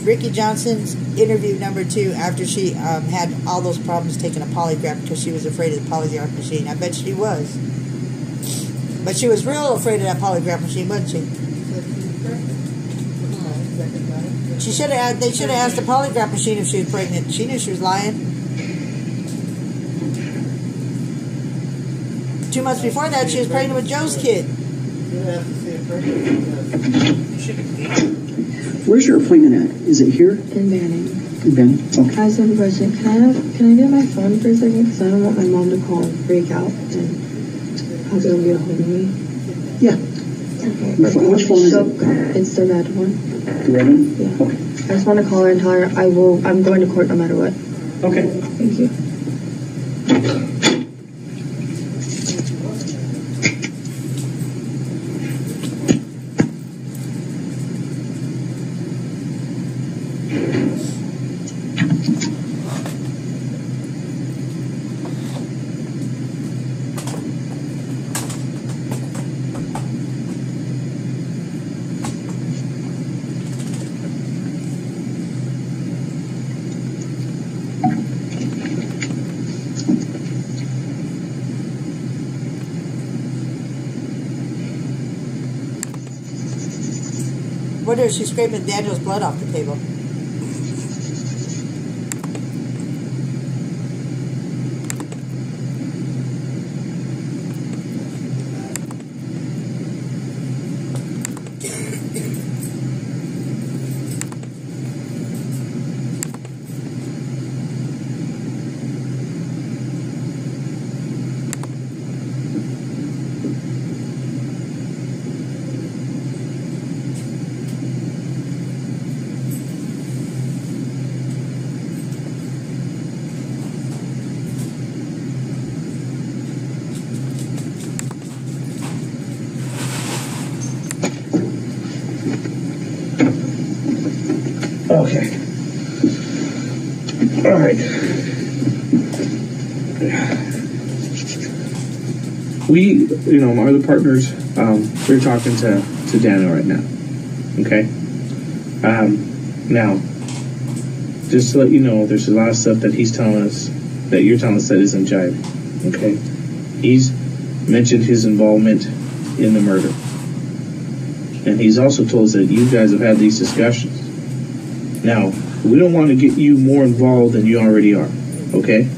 Rikki Johnson's interview number 2 after she had all those problems taking a polygraph because she was afraid of the polygraph machine. I bet she was. But she was real afraid of that polygraph machine, wasn't she? She should have. They should have asked the polygraph machine if she was pregnant. She knew she was lying. 2 months before that, she was pregnant with Joe's kid. Where's your appointment at? Is it here? In Banning. In Banning? Okay. I just have a question. Can I get my phone for a second? Because I don't want my mom to call and freak out and how's it going to get a hold of me? Yeah. Okay. Which phone is it? It's the red one. The red one? Yeah. Okay. I just want to call her and tell her I'm going to court no matter what. Okay. Thank you. Wonder if she's scraping Daniel's blood off the table. Okay. All right. We, my other partners, we're talking to Daniel right now. Okay? Now, just to let you know, there's a lot of stuff that he's telling us, that you're telling us that isn't jiving. Okay? He's mentioned his involvement in the murder. And he's also told us that you guys have had these discussions. Now, we don't want to get you more involved than you already are, okay?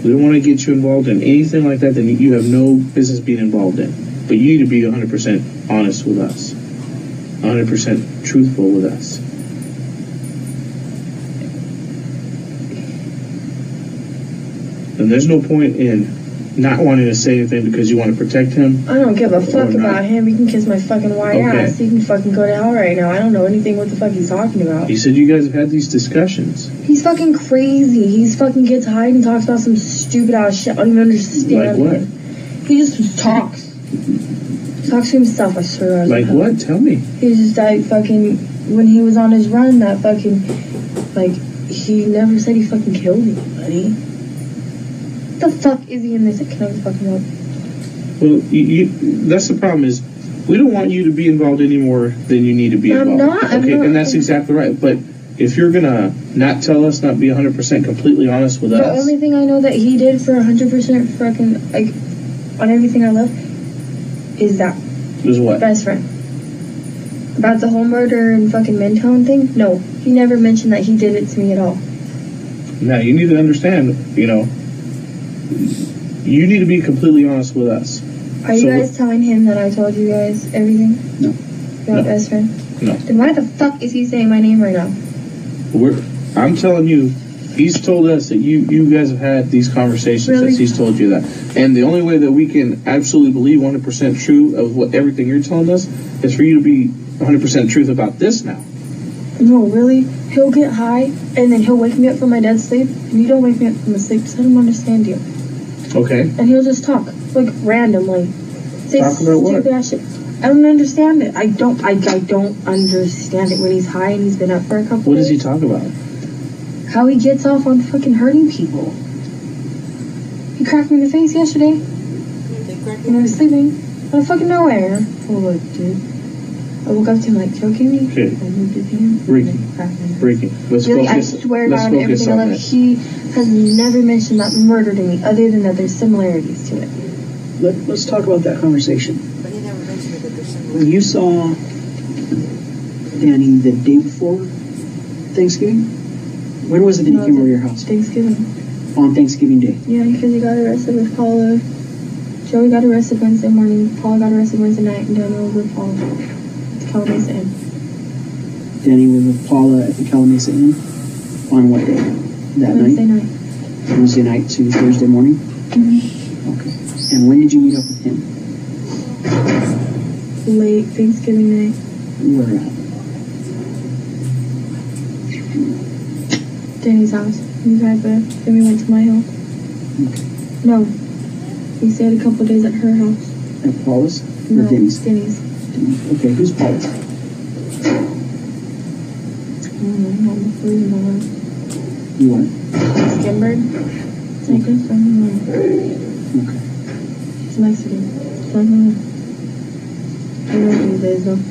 We don't want to get you involved in anything like that you have no business being involved in. But you need to be 100% honest with us, 100% truthful with us. And there's no point in not wanting to say anything because you want to protect him. I don't give a fuck about him. He can kiss my fucking white ass. He can fucking go to hell right now. I don't know anything what the fuck he's talking about. He said you guys have had these discussions. He's fucking crazy. He's fucking gets high and talks about some stupid ass shit. I don't even understand. Like what? He just talks. Talks to himself, I swear. Like what? Tell me. He just died fucking when he was on his run. That fucking he never said he fucking killed anybody. What the fuck is he in this? Can I fucking help? Well, that's the problem is we don't want you to be involved any more than you need to be involved. I'm not. And that's exactly right. But if you're gonna not tell us, not be 100% completely honest with us. The only thing I know that he did for 100% fucking on everything I love is that. Is what? Best friend. About the whole murder and fucking Mentone thing? No, he never mentioned that he did it to me at all. Now you need to understand, you need to be completely honest with us. Are you guys telling him that I told you guys everything? No. About best friend? No. Then why the fuck is he saying my name right now? I'm telling you, he's told us that you guys have had these conversations. Really? That he's told you that. And the only way that we can absolutely believe 100% true of what everything you're telling us is for you to be 100% truth about this now. No, really? He'll get high, and then he'll wake me up from my dead sleep, and you don't wake me up from a sleep, so I don't understand you. Okay. And he'll just talk, randomly. Say talk about what? Stupid ass shit. I don't understand it. I don't understand it when he's high and he's been up for a couple days. What does he talk about? How he gets off on fucking hurting people. He cracked me in the face yesterday. When I was sleeping. Out of fucking nowhere. Oh, look, dude. I woke up to him like choking me. Okay. I moved his hand. Ricky, let's Really, focus. I swear Let's on focus everything I on love. this. He has never mentioned that murder to me, other than that there's similarities to it. Let's talk about that conversation. But he never mentioned it, but there's similar. When you saw Danny the day before Thanksgiving, when was it that he came over to your house? Thanksgiving. On Thanksgiving Day. Yeah, because he got arrested with Paula. Joey got arrested Wednesday morning. Paula got arrested Wednesday night, and Daniel was with Paula at the Calamasa Inn. Danny was with Paula at the Calamasa Inn on what day? That Wednesday night? Wednesday night to Thursday morning? Mm-hmm. Okay. And when did you meet up with him? Late Thanksgiving night. Where at? Danny's house. He had bed. Then we went to my house. Okay. No. We stayed a couple days at her house. At Paula's? No, Or Denny's? Denny's. Okay, who's Paula's? You what? Skimberg? I guess, I don't know. Okay. He's Mexican. I don't know. I don't know who he is, though.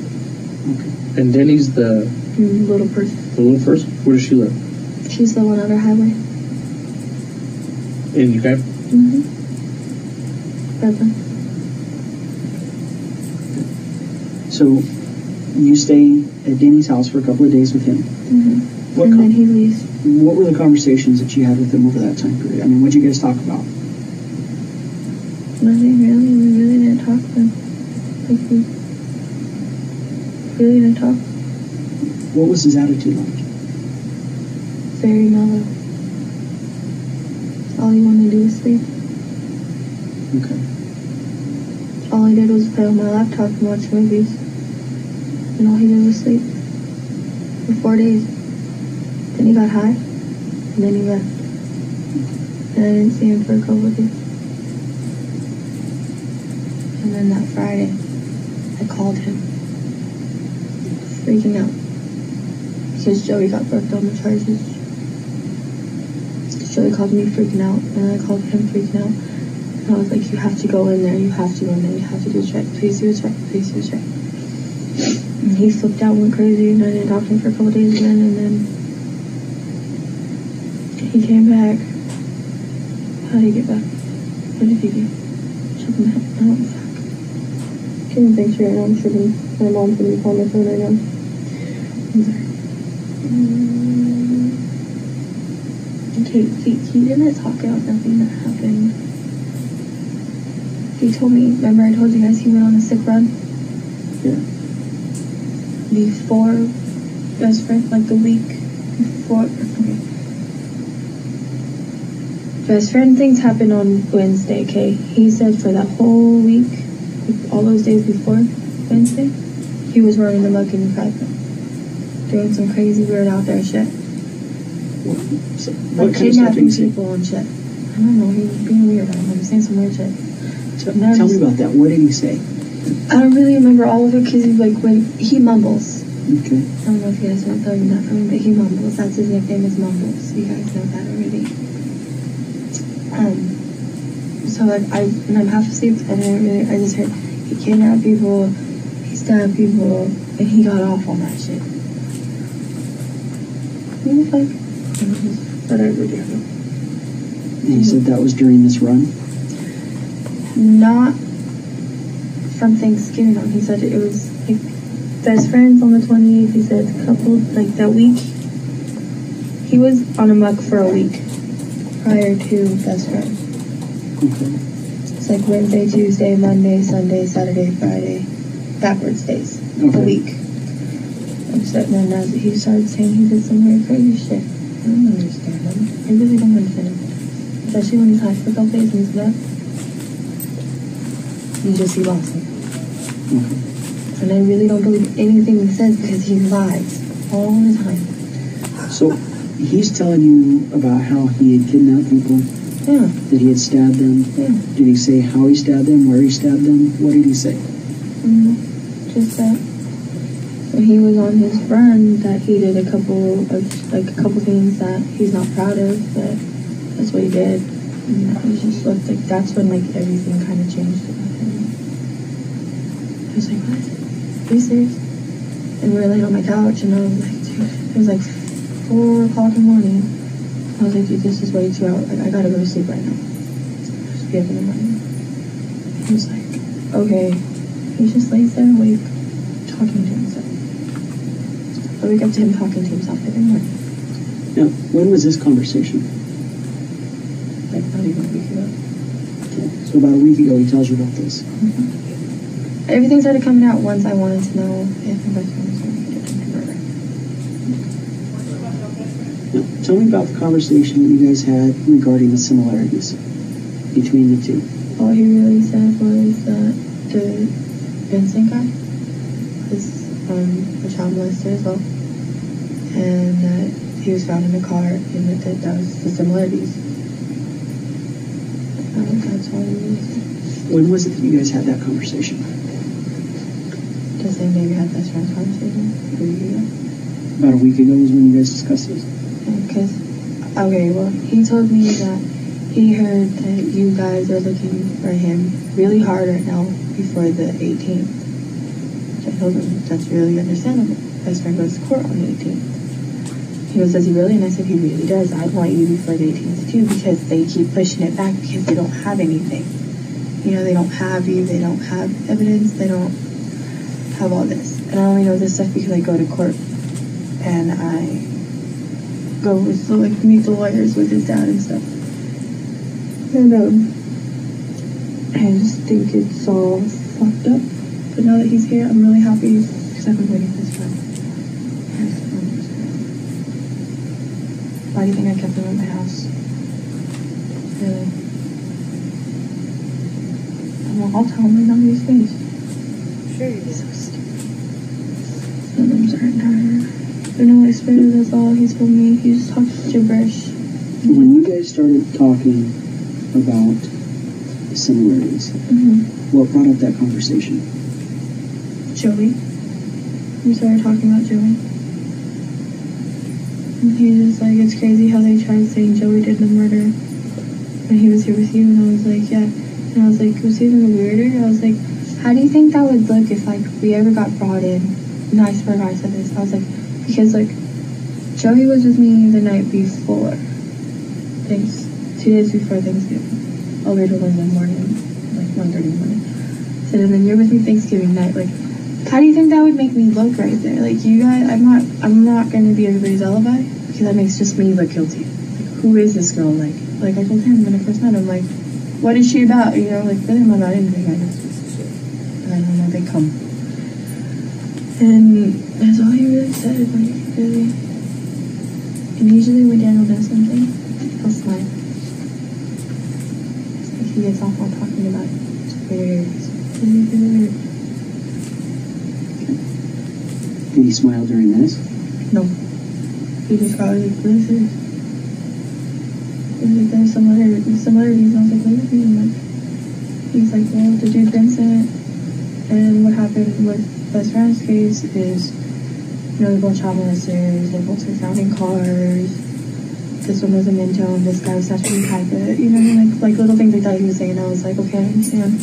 Okay. And Denny's the Little person. little person. Where does she live? She's the one on our highway. In New Hampshire? Mm-hmm. Brooklyn. So, you stay at Danny's house for a couple of days with him. Mm-hmm. What, And then he leaves. what were the conversations that you had with him over that time period? I mean, what did you guys talk about? Nothing really. We really didn't talk then. Like, we really didn't talk. What was his attitude like? Very mellow. All he wanted to do was sleep. Okay. All I did was play on my laptop and watch movies. And all he did was sleep. For 4 days. Then he got high. And then he left. And I didn't see him for a couple of days. And then that Friday, I called him. Freaking out. Because Joey got booked on the charges. Joey called me freaking out. And I called him freaking out. And I was like, you have to go in there. You have to go in there. You have to do a check. Please do a check. Please do a check. And he flipped out and went crazy. And I didn't talk to him for a couple days again. And then he came back. How did he get back? What did he do? Shook him out. I don't know. Fuck. Can't even think straight right now. I'm tripping. My mom's gonna be calling my phone right now. I'm sorry. Okay, he didn't talk about nothing that happened. He told me, remember I told you guys he went on a sick run? Yeah. Before best friend, like the week before. Okay. Best friend things happened on Wednesday, okay? He said for that whole week, like all those days before Wednesday, he was running amok in private. Doing some crazy weird out there shit. What kind of stuff did he say? People and shit. I don't know, he was being weird. I don't know, he was saying some weird shit. Tell me about that. What did he say? I don't really remember all of it because he, like, when he mumbles. Okay. I don't know if you guys want to tell you that from him, but he mumbles. That's his nickname is Mumbles. You guys know that already. So like and I'm half asleep and I just heard he kidnapped people, he stabbed people, and he got off on that shit. He was like, whatever, dude. And he said that was during this run? Not from Thanksgiving on. He said it was like best friends on the 28th. He said a couple, like that week. He was on a muck for a week prior to best friends. Okay. It's like Wednesday, Tuesday, Monday, Sunday, Saturday, Friday, backwards days. Okay. A week. And then as he started saying he did some weird crazy shit. I don't understand him. I really don't understand him. Especially when he's high for a couple days and he's left. You just see lost him. Okay. And I really don't believe anything he says because he lies all the time. So he's telling you about how he had kidnapped people, Yeah. that he had stabbed them. Yeah. Did he say how he stabbed them, where he stabbed them? What did he say? Mm-hmm. Just that when he was on his run, that he did a couple things that he's not proud of, but that's what he did. And it just looked like that's when like everything kind of changed about him. I was like, what? Are you serious? And we were laying on my couch, and I was like, dude, it was like 4 o'clock in the morning. I was like, dude, this is way too out. Like, I gotta go to sleep right now. Just be up in the morning. He was like, okay. He just lays there awake, talking to himself. I wake up to him talking to himself every morning. Now, when was this conversation? Like, not even a week ago. Okay. So about a week ago, he tells you about this. Mm-hmm. Everything started coming out once I wanted to know if my best friend was going to get into murder. Now, tell me about the conversation that you guys had regarding the similarities between the two. All he really said was that the Vincent guy was a child molester as well, and that he was found in the car, and that was the similarities. That's all he really said. When was it that you guys had that conversation? The same day we had best friends conversation, a week ago. About a week ago was when you guys discussed this? Because, okay, well, he told me that he heard that you guys are looking for him really hard right now before the 18th. Which I told him that's really understandable. Best friend goes to court on the 18th. He goes, does he really? And I said, he really does. I want you before the 18th too, because they keep pushing it back because they don't have anything. You know, they don't have you, they don't have evidence, they don't have all this. And I only know this stuff because I go to court and I go with meet the lawyers with his dad and stuff. And I just think it's all fucked up. But now that he's here, I'm really happy because I've been waiting for this time. Why do you think I kept him at my house? Really? I'll tell him right on his face. Sure you He's did. so stupid. Some of them aren't tired. They're not explaining, that's all he told me. He just talks gibberish. When you guys started talking about the similarities, what brought up that conversation? Joey. We started talking about Joey. And he was just like, it's crazy how they tried saying Joey did the murder when he was here with you. And I was like, yeah. And I was like, it was even weirder. I was like, how do you think that would look if, like, we ever got brought in? And I swear I said this. I was like, because, like, Joey was with me the night before. 2 days before Thanksgiving. All the way to 1 in the morning. Like, 1:30 in the morning. I said, and then you're with me Thanksgiving night. Like, how do you think that would make me look right there? Like, you guys, I'm not going to be everybody's alibi. Because that makes just me look guilty. Like, who is this girl? Like I told him when I first met him, like, what is she about? You know, like, really, I'm not about anything, I guess. And I don't know, they come. And that's all he really said, like, really. And usually when Daniel does something, he'll smile. It's like he gets off on talking about it. It's weird. It's really, really weird. Did he smile during this? No. He just got like, what is this? Like, there's similarities. And I was like, what do you mean? Like, he's like, well, the dude Vincent and what happened with best friend's case is, you know, they're both child molesters, they both were found in cars. This one was a Minto and this guy was sexually type it. You know, like little things like that he was saying. I was like, okay, I understand.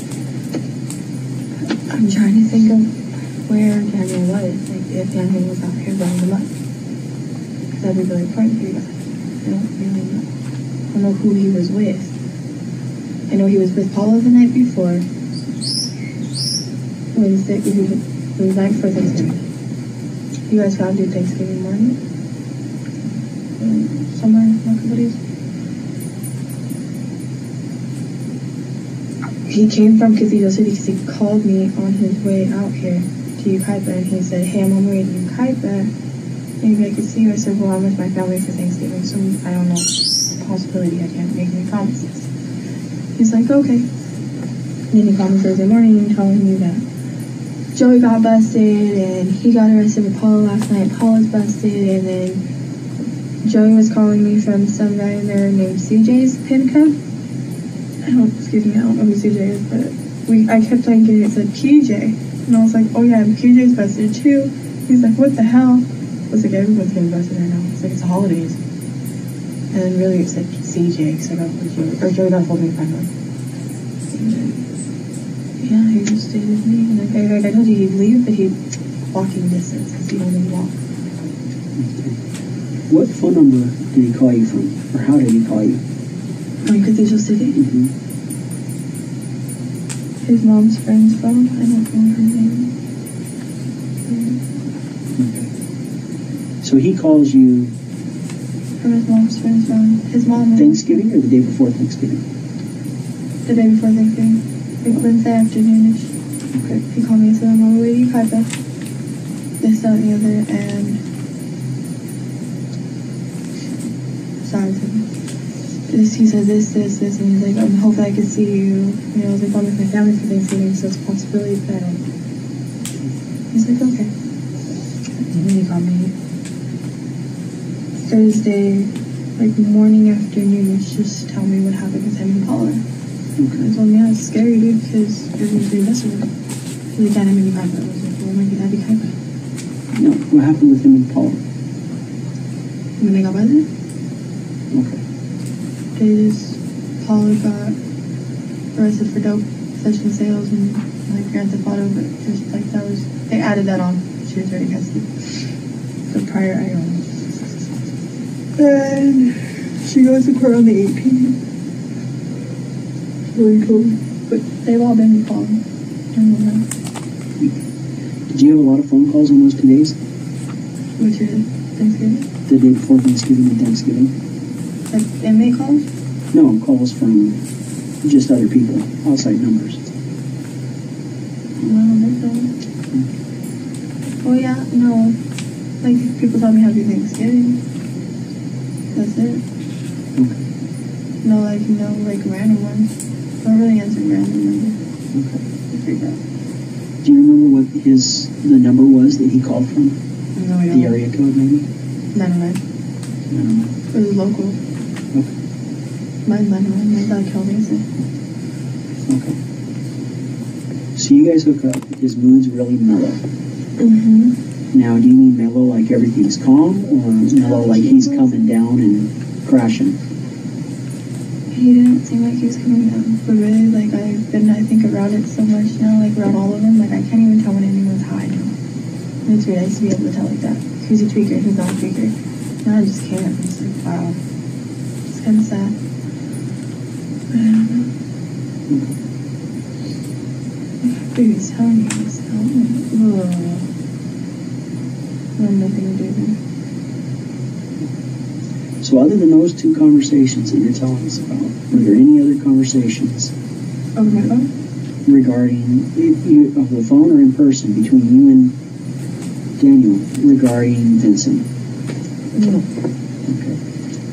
I'm trying to think of where Daniel was. Like, if Daniel was out here running the mud. Because that'd be really important for you guys. I don't really know. I don't know who he was with. I know he was with Paula the night before. Wednesday, it was night before Thanksgiving. You guys found it Thanksgiving morning? Somewhere in Marketplace. He came from Cathedral City because he called me on his way out here to Ukaipa, and he said, hey, I'm on my way to Ukaipa. Maybe I could see you. I said, well, I'm with my family for Thanksgiving, so I don't know. It's a possibility. I can't make any promises. He's like, okay. And then he called me Thursday morning telling me that Joey got busted, and he got arrested with Paula last night. Paula's busted, and then Joey was calling me from some guy in there named CJ's pin code. I don't know who CJ is, but I kept thinking it said PJ. And I was like, oh yeah, and PJ's busted too. He's like, what the hell? I was like, everyone's getting busted right now. It's like, it's the holidays. And then really it said CJ, because I got Joey, or Joey got told me to find one. Yeah, he just stayed with me. And like I told you he'd leave, but he'd walking distance because he only walked. What phone number did he call you from? Or how did he call you? From Cathedral City. Mm-hmm. His mom's friend's phone. I don't know her name. Okay. So he calls you From his mom's friend's phone. His mom. Thanksgiving or the day before Thanksgiving? The day before Thanksgiving. Like Wednesday afternoonish. Okay. He called me and said, I'm on the way to Yucaipa. This, that, and the other, and sorry, he said this, and he's like, I'm hoping I can see you. You know, I was like, I'm with my family for Thanksgiving, so it's a possibility, but I don't know. He's like, okay. And then he called me Thursday, like morning, afternoonish, just tell me what happened with him and Paula. Okay. I told him, yeah, it's scary, dude, because you're going to be messing with him. He's like, Dad, I'm in Yucaipa. I was like, well, when did I be Yucaipa? No, what happened with him and Paul? When they got busted? Okay. Paula got arrested for dope possession sales and like grand theft auto, but just like that was, they added that on. She was already custody. The prior item. And she goes to court on the 18th. Really cool. But they've all been calling. Did you have a lot of phone calls on those 2 days? Which is Thanksgiving? The day before Thanksgiving and Thanksgiving? Like inmate calls? No, calls from just other people, outside numbers. No, that's all. Oh yeah, no. Like people tell me happy Thanksgiving. That's it. Okay. No, like random ones. Don't really answer random numbers. Okay. I figure out. Do you remember what the number was that he called from? No, I don't. The area code, maybe? 909. It was local. Okay. Mine's 909. My dad called me and said, Okay. So you guys hook up. His mood's really mellow. mm-hmm. Now, do you mean mellow like everything's calm, or mellow like he's coming down and crashing? He didn't seem like he was coming down. But really, like, I've been, I think, around it so much now, like, around all of them, like, I can't even tell when anyone's high now. And it's weird. I used to be able to tell like that. Who's a tweaker, who's not a tweaker. Now I just can't. It's like, wow. It's kind of sad. But I don't know. Baby's telling you this. I have nothing to do with it. So other than those two conversations that you're telling us about, were there any other conversations Over my phone? regarding, of the phone or in person, between you and Daniel, regarding Vincent? No. Okay.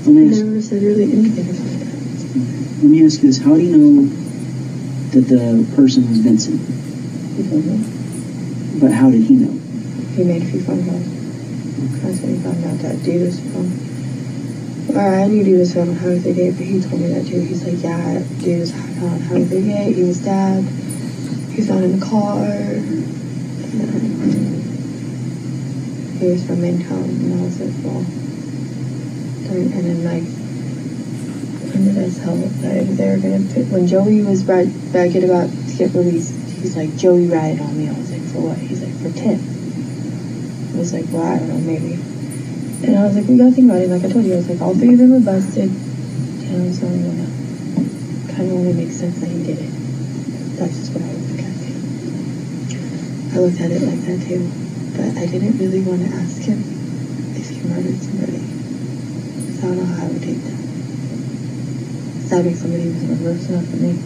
I never said really anything about that. Let me ask you this. How do you know that the person was Vincent? He told me. But how did he know? He made a few phone calls. That's when he found out that dude was from. Or I knew dude was from Highway 38, but he told me that too. He's like, yeah, dude was on Highway 38. He was stabbed. He was found in the car. He was from Maintown. And I was like, well. And then, like, when did I tell that they were going to put. When Joey was bragging about to get released, he's like, Joey ratted on me. I was like, for what? He's like, for 10. I was like, well, I don't know, maybe. And I was like, we gotta think about it. Like I told you, I was like, all three of them were busted. And I was only gonna kind of only makes sense that he did it. That's just what I looked at it. I looked at it like that too. But I didn't really want to ask him if he murdered somebody. Because I don't know how I would take that. Stabbing somebody was never worse enough for me.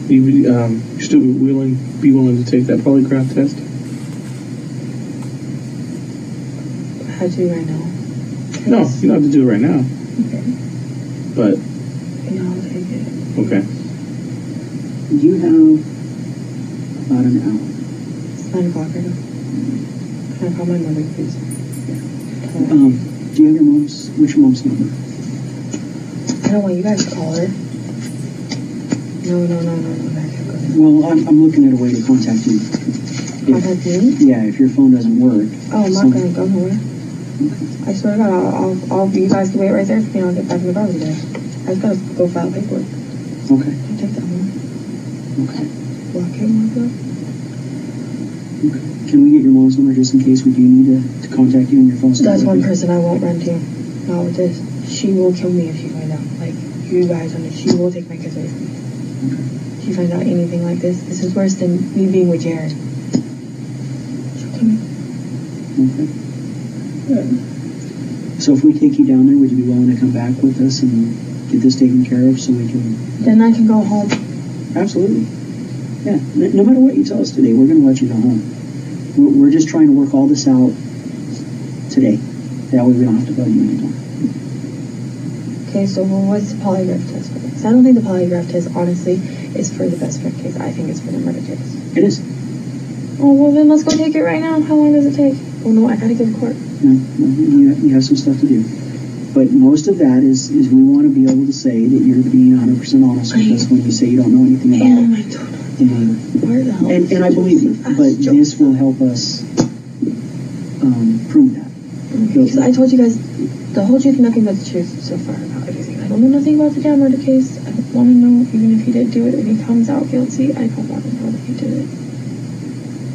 You still be willing to take that polygraph test? How do right now? No, you don't have to do it right now. Okay. But No, I'll take it. okay. You have about an hour. It's 9 o'clock right now. Can I call my mother, please? Do you have what's your mom's number? I don't want you guys to call her. No, I can't go there. Well, I'm looking at a way to contact you. Contact me? Yeah, if your phone doesn't work. Oh, I'm not gonna go nowhere. Okay. I swear to God, I'll you guys can wait right there for me and I'll get back in the car with you guys. I just gotta go file paperwork. Okay. I'll take that home. Okay. Lock it like that. Okay. Can we get your mom's number just in case we do need to contact you on your phone? That's one person I won't run to. Not with this. She will kill me if she finds out. Like, you guys on it. She will take my kids away from me. Okay. If she finds out anything like this is worse than me being with Jared. She'll kill me. Okay. Good. So if we take you down there, would you be willing to come back with us and get this taken care of so we can... Then I can go home. Absolutely. Yeah. No matter what you tell us today, we're going to let you go home. We're just trying to work all this out today. That way we don't have to bug you anymore. Okay, so what's the polygraph test for? Because I don't think the polygraph test, honestly, is for the best friend case. I think it's for the murder case. It is. Oh, well then let's go take it right now. How long does it take? Oh no, I gotta go to court. No, you have some stuff to do. But most of that is we want to be able to say that you're being 100% honest with us when you say you don't know anything about Oh my God. Where the hell? And I believe you, but this will help us prove that. Because I told you guys the whole truth, nothing but the truth so far about everything. I don't know nothing about the damn murder case. I don't want to know, even if he did do it and he comes out guilty, I don't want to know that he did it.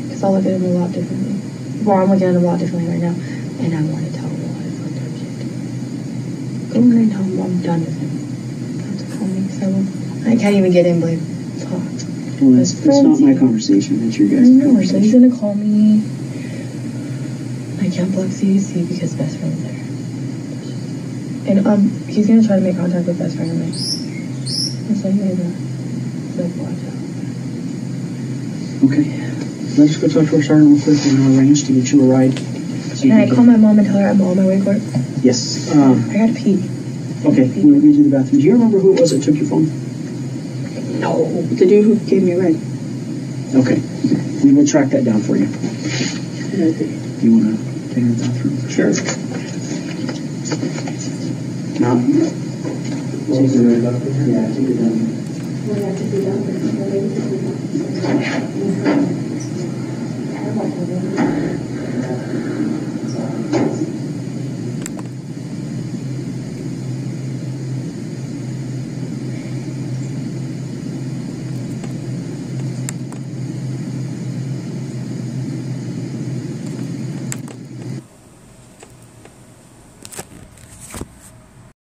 Because I'll look at him a lot differently. Well, I'm looking at him a lot differently right now, and I want to tell him a lot of fucked up shit. Go in there and tell him I'm done with him. Don't have to call me, because I can't even get in, but fuck. Well, that's not my conversation. That's your guys' I know, so conversation. he's gonna call me. I can't block CDC because best friend's there. And he's gonna try to make contact with best friend of mine. That's like maybe like watch out. Okay. Let's go talk to our sergeant real quick and arrange to get you a ride. So Can I call my mom and tell her I'm on my way to court? Yes. I gotta pee. Okay, we'll get you to the bathroom. Do you remember who it was that took your phone? No, the dude who gave me a ride. Okay. We will track that down for you. You want to take the bathroom? Sure. Now, take the red doctor? Yeah, take it down. We have to do that.